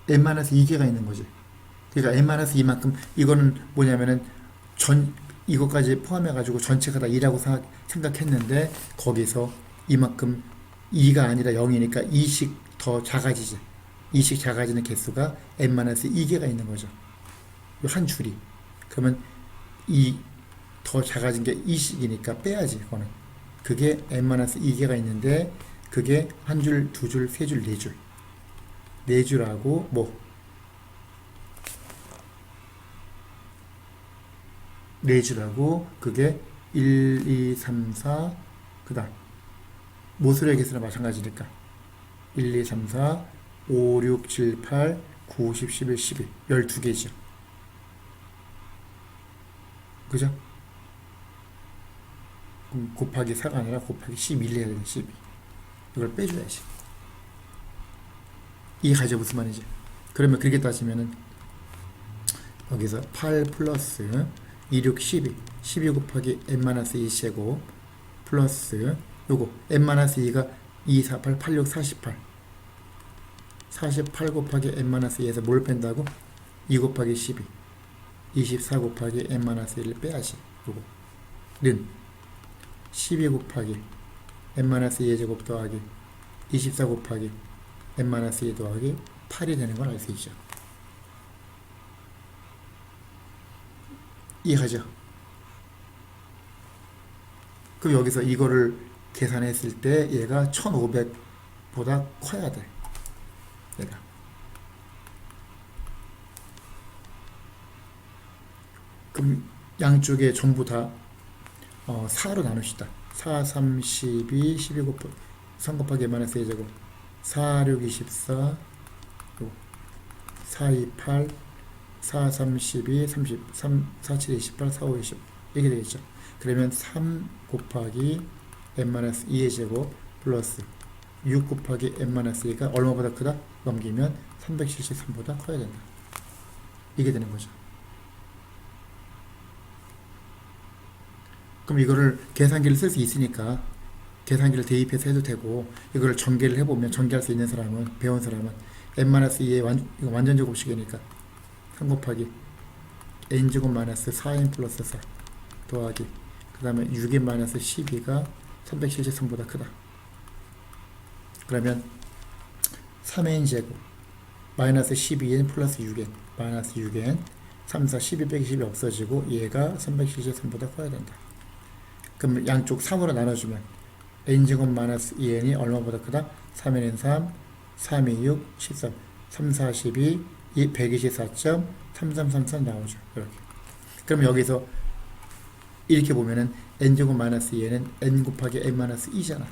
n-2개가 있는 거지. 그러니까 n-2만큼 이거는 뭐냐면은 이것까지 포함해 가지고 전체가 다 2라고 생각했는데 거기서 이만큼 2가 아니라 0이니까 2씩 더 작아지지. 2씩 작아지는 개수가 n-2개가 있는 거죠. 이 한 줄이. 그러면 이 더 작아진 게 2씩이니까 빼야지. 그거는. 그게 n-2개가 있는데 그게 한 줄, 두 줄, 세 줄, 네 줄. 네 줄하고 네 줄하고 그게 1, 2, 3, 4 그다음 모서리의 개수나 마찬가지니까 1, 2, 3, 4 5, 6, 7, 8 9, 10, 11, 12 12개죠. 그죠? 그럼 곱하기 4가 아니라 곱하기 11 해야 되는 12 이걸 빼줘야지. 이게 가져 무슨 말이지? 그러면 그렇게 따지면은 여기서 8 플러스 2, 6, 12 곱하기 n-2 제곱 플러스 요거 n-2가 2, 4, 8, 8, 6, 48 곱하기 n-2에서 뭘 뺀다고? 2 곱하기 12 24 곱하기 n-1을 빼야지. 요거 는 12 곱하기 n-2의 제곱 더하기 24 곱하기 n-2 더하기 8이 되는 걸 알 수 있죠. 이해하죠? 그럼 여기서 이거를 계산했을 때 얘가 1500보다 커야 돼. 얘가. 그럼 양쪽에 전부 다 4로 나눕시다. 4, 3, 12, 12 곱하기 3 곱하기 n-2 제곱 4, 6, 24 4, 2, 8 4, 3, 12, 33, 4, 7, 28, 4, 5, 20 이렇게 되겠죠. 그러면 3 곱하기 n-2의 제곱 플러스 6 곱하기 n-2가 얼마보다 크다? 넘기면 373보다 커야 된다. 이게 되는 거죠. 그럼 이거를 계산기를 쓸 수 있으니까 계산기를 대입해서 해도 되고 이거를 전개를 해보면 전개할 수 있는 사람은 배운 사람은 n-2의 이거 완전 제곱식이니까 3 곱하기 n제곱 마이너스 4n 플러스 4 더하기 그 다음에 6n 마이너스 12가 373보다 크다. 그러면 3n 제곱 마이너스 12n 플러스 6n 마이너스 6n 3, 4, 12 빼기 10이 없어지고 얘가 373보다 커야 된다. 그럼 양쪽 3으로 나눠주면 n제곱 마이너스 2n이 얼마보다 크다? 3n은 3, 3이 6, 13, 3, 4, 12 124.3333 나오죠. 이렇게. 그럼 여기서 이렇게 보면은 n제곱 마이너스 2는 n 곱하기 n 마이너스 2잖아.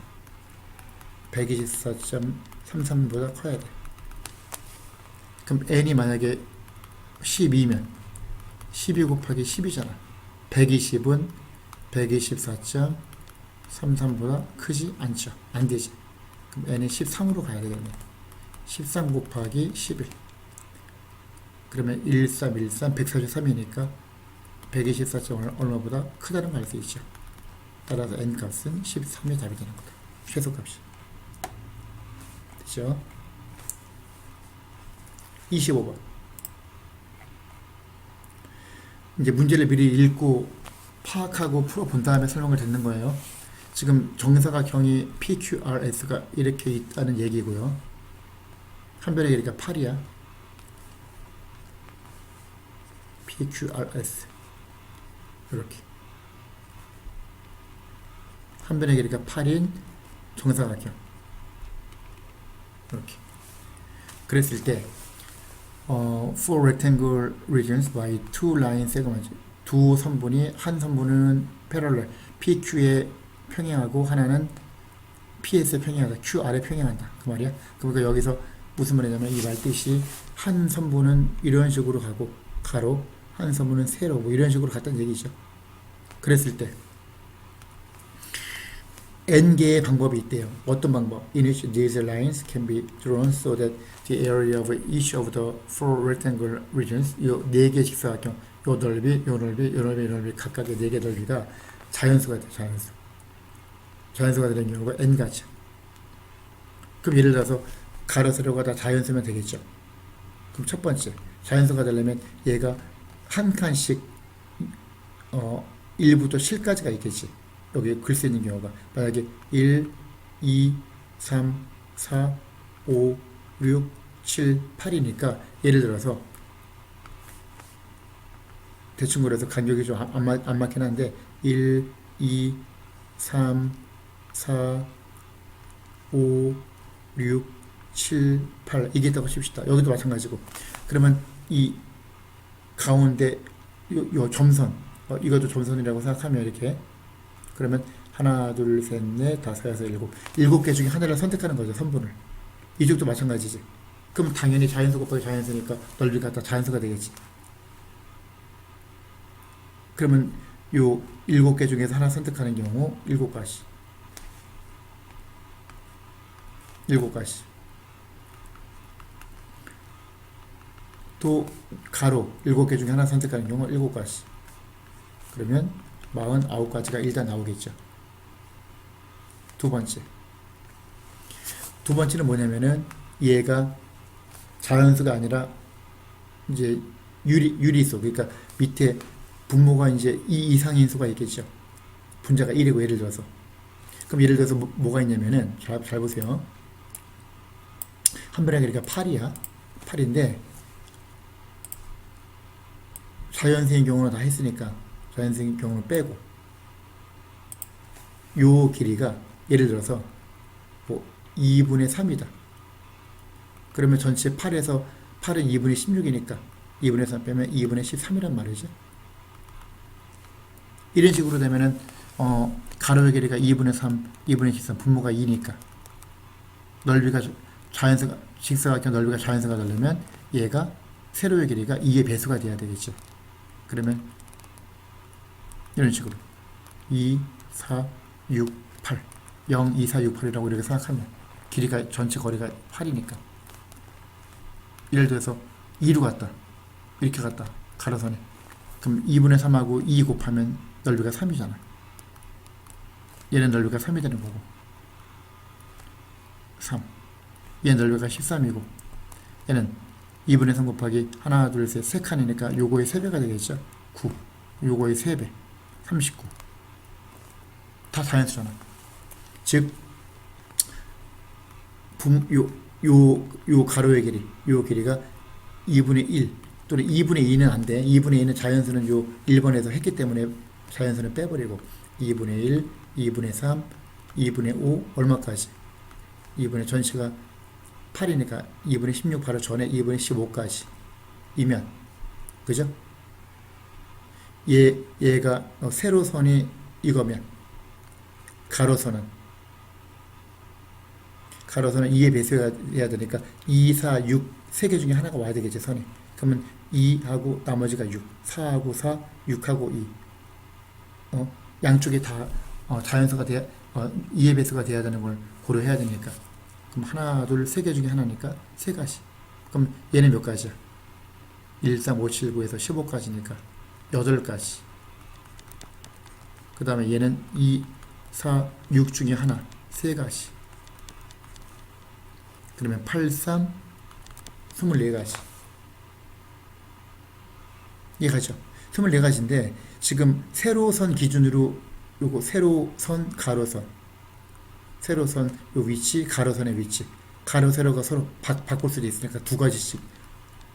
124.33보다 커야 돼. 그럼 n이 만약에 12면 12 곱하기 10이잖아. 120은 124.33보다 크지 않죠. 안 되지. 그럼 n은 13으로 가야 되겠네. 13 곱하기 11 그러면 1313 143이니까 124점 얼마보다 크다는 걸 알 수 있죠. 따라서 n 값은 13이 답이 되는 거다. 최소값이. 됐죠? 25번. 이제 문제를 미리 읽고 파악하고 풀어본 다음에 설명을 듣는 거예요. 지금 정사각형이 PQRS가 이렇게 있다는 얘기고요. 한 변의 길이가 8이야. PQRS 이렇게 한 변의 길이가 8인 정사각형 이렇게 그랬을 때 four rectangular regions by two line segments 두 선분이 한 선분은 parallel PQ에 평행하고 하나는 PS에 평행하다 QR에 평행한다 그 말이야. 그러니까 여기서 무슨 말이냐면 이 말뜻이 한 선분은 이런 식으로 가고 가로, 한 선분은 세로 뭐 이런 식으로 갔다는 얘기죠. 그랬을 때 n 개의 방법이 있대요. 어떤 방법? In which these lines can be drawn so that the area of each of the four rectangular regions, 이 네 개 직사각형, 요 넓이, 요 넓이, 요 넓이, 요 넓이 각각의 네 개 넓이가 자연수가 돼, 자연수. 자연수가 되는 경우가 n 가지. 그럼 예를 들어서 가로, 세로가 다 자연수면 되겠죠. 그럼 첫 번째, 자연수가 되려면 얘가 한 칸씩 1부터 7까지가 있겠지. 여기 글 수 있는 경우가 만약에 1, 2, 3, 4, 5, 6, 7, 8이니까 예를 들어서 대충 그래서 간격이 좀 안 맞긴 한데 1, 2, 3, 4, 5, 6, 7, 8 이게 있다고 칩시다. 여기도 마찬가지고 그러면 이 가운데 요 점선 이것도 점선이라고 생각하면 이렇게 그러면 하나, 둘, 셋, 넷, 다섯, 여섯, 일곱 개 중에 하나를 선택하는 거죠. 선분을. 이쪽도 마찬가지지. 그럼 당연히 자연수 곱하기 자연수니까 넓이가 다 자연수가 되겠지. 그러면 요 7개 중에서 하나 선택하는 경우 7가지. 7가지. 또 가로 7개 중에 하나 선택하는 경우 7가지. 그러면 49가지가 일단 나오겠죠. 두 번째는 뭐냐면은 얘가 자연수가 아니라 이제 유리수, 그러니까 밑에 분모가 이제 2 이상인 수가 있겠죠. 분자가 1이고 예를 들어서. 그럼 예를 들어서 뭐가 있냐면은 잘 보세요. 한 번에 그러니까 8이야. 8인데 자연수인 경우는 다 했으니까 자연수인 경우는 빼고 요 길이가 예를 들어서 뭐 2분의 3이다. 그러면 전체 8에서 8은 2분의 16이니까 2분의 3 빼면 2분의 13이란 말이죠. 이런 식으로 되면은 가로의 길이가 2분의 3, 2분의 13 분모가 2니까 넓이가 자연수가 직사각형 넓이가 자연수가 되려면 얘가 세로의 길이가 2의 배수가 돼야 되겠죠. 그러면 이런 식으로 2, 4, 6, 8 0, 2, 4, 6, 8이라고 이렇게 생각하면 길이가 전체 거리가 8이니까 예를 들어서 2로 갔다 이렇게 갔다 가로선에 그럼 2분의 3하고 2 곱하면 넓이가 3이잖아. 얘는 넓이가 3이 되는 거고 3 얘는 넓이가 13이고 얘는 2분의 3 곱하기 하나 둘 셋 3칸이니까 요거의 3배가 되겠죠. 9 요거의 3배 39 다 자연수잖아. 즉 요 가로의 길이 요 길이가 2분의 1 또는 2분의 2는 안 돼. 2분의 2는 자연수는 요 1번에서 했기 때문에 자연수는 빼버리고 2분의 1, 2분의 3, 2분의 5 얼마까지? 2분의 전체가 8이니까 2분의 16 바로 전에 2분의 15까지 이면 그죠? 얘가 세로선이 이거면 가로선은 2의 배수가 해야 되니까 2, 4, 6 세 개 중에 하나가 와야 되겠지 선이. 그러면 2하고 나머지가 6, 4하고 4, 6하고 2 양쪽에 다 자연수가 돼야 2의 배수가 돼야 되는 걸 고려해야 되니까 그럼 하나, 둘, 세 개 중에 하나니까 세 가지. 그럼 얘는 몇 가지야? 1, 3, 5, 7, 9에서 15가지니까 8가지. 그 다음에 얘는 2, 4, 6 중에 하나, 세 가지. 그러면 8, 3, 24가지. 이해가죠? 24가지인데 지금 세로선 기준으로 요거 세로선, 가로선 세로선 요 위치, 가로선의 위치 가로, 세로가 서로 바꿀 수도 있으니까 두 가지씩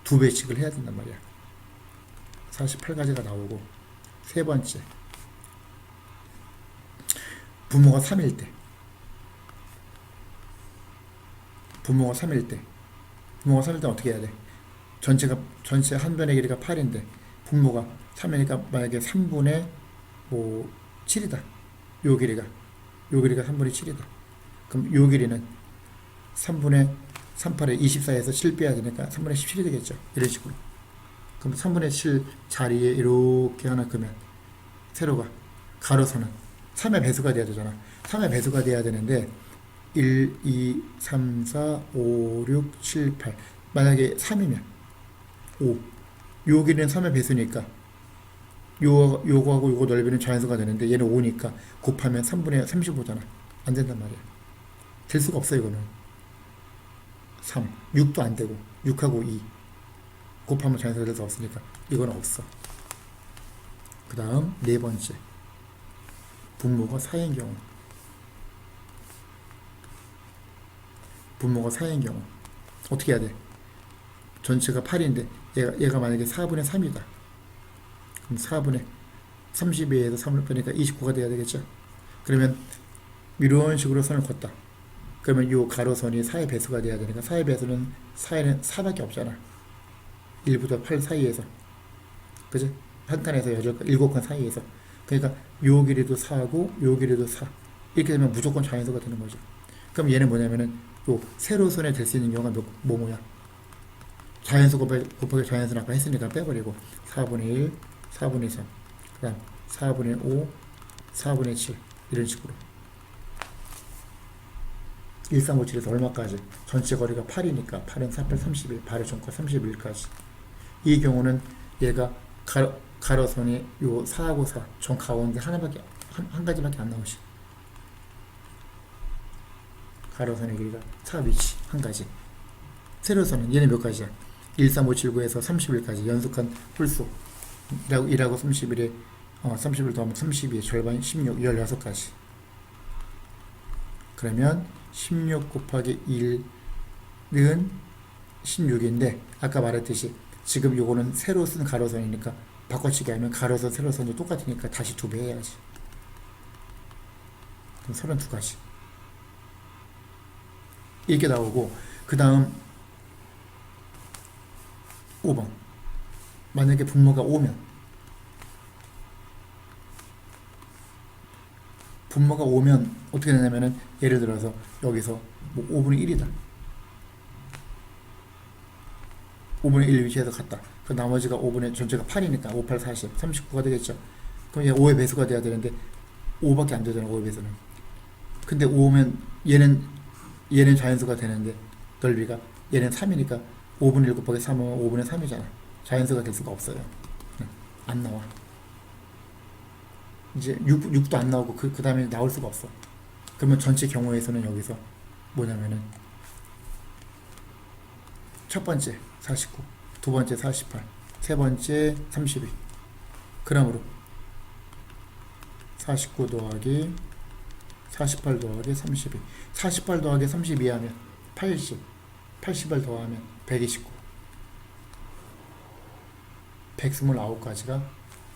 두 배씩을 해야 된단 말이야. 48가지가 나오고 세 번째 분모가 3일 때 분모가 3일 때는 어떻게 해야 돼? 전체 한 변의 길이가 8인데 분모가 3이니까 만약에 3분의 7이다. 요 길이가 3분의 7이다. 그럼 요 길이는 3분의 38에 24에서 7 빼야 되니까 3분의 17이 되겠죠. 이런 식으로. 그럼 3분의 7 자리에 이렇게 하나 끄면 세로가 가로선은 3의 배수가 돼야 되잖아. 3의 배수가 돼야 되는데 1, 2, 3, 4, 5, 6, 7, 8 만약에 3이면 5 요 길이는 3의 배수니까 요거하고 요거 넓이는 자연수가 되는데 얘는 5니까 곱하면 3분의 35잖아. 안 된단 말이야. 될 수가 없어 이거는. 3, 6도 안 되고 6하고 2 곱하면 자연수가 될 수 없으니까 이건 없어. 그 다음 네 번째 분모가 4인 경우 분모가 4인 경우 어떻게 해야 돼? 전체가 8인데 얘가 만약에 4분의 3이다. 그럼 4분의 32에서 3을 빼니까 29가 돼야 되겠죠? 그러면 이런 식으로 선을 걷다. 그러면 이 가로선이 4의 배수가 돼야 되니까 4의 배수는 4에는 4밖에 없잖아. 1부터 8 사이에서. 그지? 한 칸에서 7칸 사이에서. 그러니까 요 길이도 4고 요 길이도 4. 이렇게 되면 무조건 자연수가 되는 거죠. 그럼 얘는 뭐냐면은 요 세로선에 될 수 있는 경우가 뭐야? 자연수 곱하기 자연수는 아까 했으니까 빼버리고 4분의 1, 4분의 3, 그 다음 4분의 5, 4분의 7 이런 식으로 1357에서 얼마까지? 전체 거리가 8이니까 8은 4, 8, 31, 발의 전과 31까지. 이 경우는 얘가 가로선이 요 4하고 4, 전 가운데 하나밖에 한 가지밖에 안 나오지. 가로선의 길이가 4 위치 한 가지. 세로선은 얘는 몇 가지야? 13579에서 31까지 연속한 홀수 1하고 31에 31 더하면 32의 절반이 16, 16가지. 그러면 16 곱하기 1은 16인데 아까 말했듯이 지금 요거는 세로 쓴 가로선이니까 바꿔치기 하면 가로선 세로선도 똑같으니까 다시 2배 해야지. 그럼 32가지 이렇게 나오고, 그 다음 5번 만약에 분모가 5면 어떻게 되냐면은 예를 들어서 여기서 뭐 5분의 1이다. 5분의 1 위치에서 갔다. 그 나머지가 5분의 전체가 8이니까 5, 8, 40, 39가 되겠죠. 그럼 얘 5의 배수가 돼야 되는데 5밖에 안 되잖아. 5의 배수는. 근데 5면 얘는 자연수가 되는데 넓이가 얘는 3이니까 5분의 1 곱하기 3하면 5분의 3이잖아. 자연수가 될 수가 없어요. 안 나와. 이제 6도 안 나오고 그 다음에 나올 수가 없어. 그러면 전체 경우에서는 여기서 뭐냐면은 첫 번째 49, 두 번째 48, 세 번째 32. 그러므로 49 더하기 48 더하기 32, 48 더하기 32 하면 80, 80을 더하면 129, 129가지가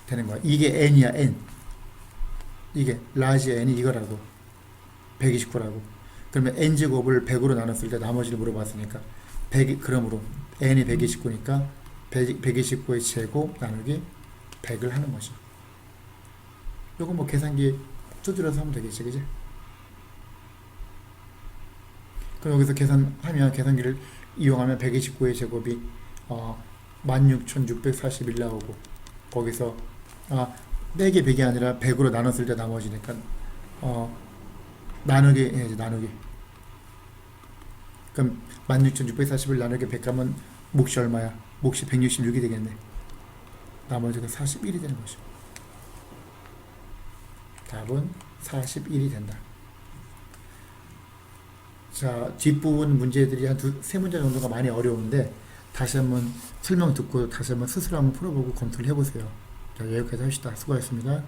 되는 거야. 이게 n이야. n. 이게 라지 n이 이거라고 129라고. 그러면 n제곱을 100으로 나눴을 때 나머지를 물어봤으니까 100, 그러므로 n이 129니까 129의 제곱 나누기 100을 하는 거죠. 요거 뭐 계산기 두드려서 하면 되겠지, 그지? 그럼 여기서 계산하면 계산기를 이용하면 129의 제곱이 16,641 나오고, 거기서 4개 100이 아니라 100으로 나눴을 때 나머지니까 나누기 해야지. 나누기. 그럼 16,641 나누기 100 하면 몫이 얼마야? 몫이 166이 되겠네. 나머지가 41이 되는 거죠. 답은 41이 된다. 자, 뒷부분 문제들이 한 세 문제 정도가 많이 어려운데 다시 한번 설명 듣고 다시 한번 스스로 한번 풀어보고 검토를 해보세요. 자, 여기까지 합시다. 수고하셨습니다.